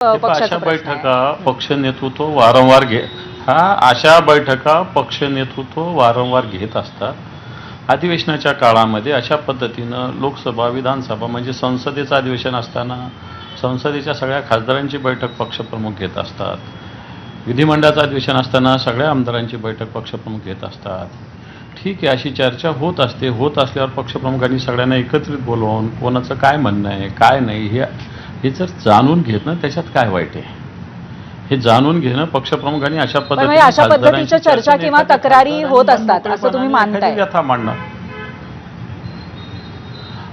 पक्षाचा अशा प्रश्न आहे. बैठका पक्ष नेतृत्व वारंवार अशा बैठका पक्ष नेतृत्व वारंवार घेत असतात. अधिवेशनाच्या काळामध्ये अशा पद्धतीनं लोकसभा विधानसभा म्हणजे संसदेचं अधिवेशन असताना संसदेच्या सगळ्या खासदारांची बैठक पक्षप्रमुख घेत असतात. विधिमंडळाचं अधिवेशन असताना सगळ्या आमदारांची बैठक पक्षप्रमुख घेत असतात. ठीक आहे, अशी चर्चा होत असते. होत असल्यावर पक्षप्रमुखांनी सगळ्यांना एकत्रित बोलवून कोणाचं काय म्हणणं आहे काय नाही हे जर जाणून घेणं त्याच्यात काय वाईट आहे. हे जाणून घेणं पक्षप्रमुखांनी अशा पद्धतीच्या चर्चा किंवा तक्रारी होत असतात असं तुम्ही मानताय? व्यथा मांडणं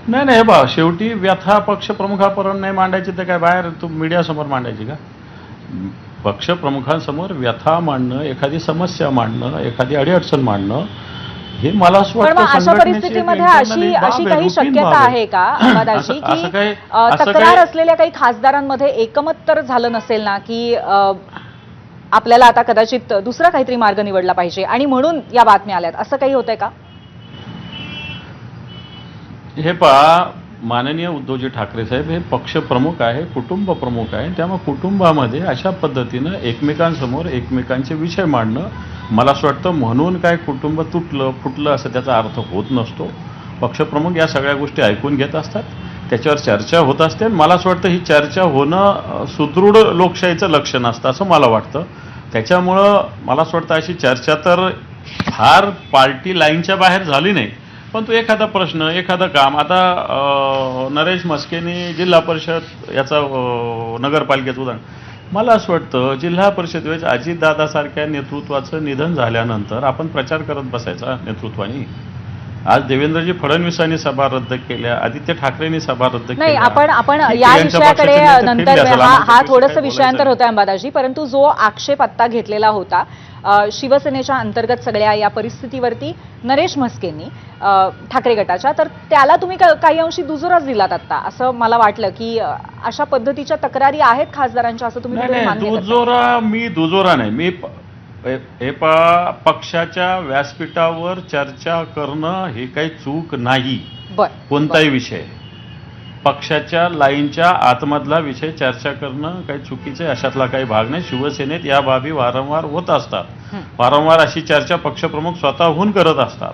नाही बा, शेवटी व्यथा पक्षप्रमुखापर्यंत नाही मांडायची तर काय बाहेर तू मीडियासमोर मांडायची का? पक्षप्रमुखांसमोर व्यथा मांडणं, एखादी समस्या मांडणं, एखादी अडीअडचण मांडणं हे मला असं वाटतं. अशा परिस्थितीमध्ये अशी काही शक्यता आहे का अंबादासजी की तक्रार असलेल्या काही खासदारांमध्ये एकमत तर झालं नसेल ना की आपल्याला आता कदाचित दुसरा काहीतरी मार्ग निवडला पाहिजे आणि म्हणून या बातम्या आल्यात, असं काही होतंय का? हे पहा, माननीय उद्धवजी ठाकरे साहेब हे पक्षप्रमुख आहे, कुटुंब प्रमुख आहे. त्यामुळे कुटुंबामध्ये अशा पद्धतीनं एकमेकांसमोर एकमेकांचे विषय मांडणं, मला असं वाटतं म्हणून काय कुटुंब तुटलं फुटलं असं त्याचा अर्थ होत नसतो. पक्षप्रमुख या सगळ्या गोष्टी ऐकून घेत असतात, त्याच्यावर चर्चा होत असते आणि मला असं वाटतं ही चर्चा होणं सुदृढ लोकशाहीचं लक्षण असतं असं मला वाटतं. त्याच्यामुळं मला असं वाटतं अशी चर्चा तर फार पार्टी लाईनच्या बाहेर झाली नाही, पण तो एखादा प्रश्न एखादं काम आता नरेश म्हस्केंनी जिल्हा परिषद याचा नगरपालिकेचं उदाहरण, मला असं वाटतं जिल्हा परिषदेवेळेस अजितदादासारख्या नेतृत्वाचं निधन झाल्यानंतर आपण प्रचार करत बसायचा नेतृत्वानी. आज देवेंद्रजी फडणवीसांनी सभा रद्द केल्या, आदित्य ठाकरेंनी सभा रद्द केल्या. नाही, आपण या विषयाकडे नंतर हा थोडंसं विषयांतर होतं अंबादासजी, परंतु जो आक्षेप आत्ता घेतलेला होता शिवसेनेच्या अंतर्गत सगळ्या या परिस्थितीवरती नरेश म्हस्केंनी ठाकरे गटाच्या, तर त्याला तुम्ही काही अंशी दुजोराच दिलात आता असं मला वाटलं की अशा पद्धतीच्या तक्रारी आहेत खासदारांच्या असं तुम्ही मान्य करता? मी दुजोरा नाही, मी हे पक्षाच्या व्यासपीठावर चर्चा करणं हे काही चूक नाही. कोणताही विषय पक्षाच्या लाईनच्या आतमधला विषय चर्चा करणं काही चुकीचं आहे, अशातला काही भाग नाही. शिवसेनेत या बाबी वारंवार होत असतात. वारंवार अशी चर्चा पक्षप्रमुख स्वतःहून करत असतात.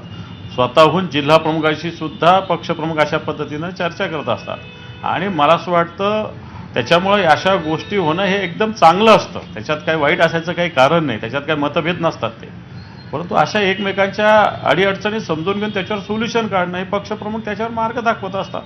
स्वतःहून जिल्हा प्रमुखाशी सुद्धा पक्षप्रमुख अशा पद्धतीनं चर्चा करत असतात आणि मला असं वाटतं त्याच्यामुळे अशा गोष्टी होणं हे एकदम चांगलं असतं. त्याच्यात काही वाईट असायचं काही कारण नाही, त्याच्यात काही मतभेद नसतात ते. परंतु अशा एकमेकांच्या अडीअडचणी समजून घेऊन त्याच्यावर सोल्युशन काढणं हे पक्षप्रमुख त्याच्यावर मार्ग दाखवत असतात.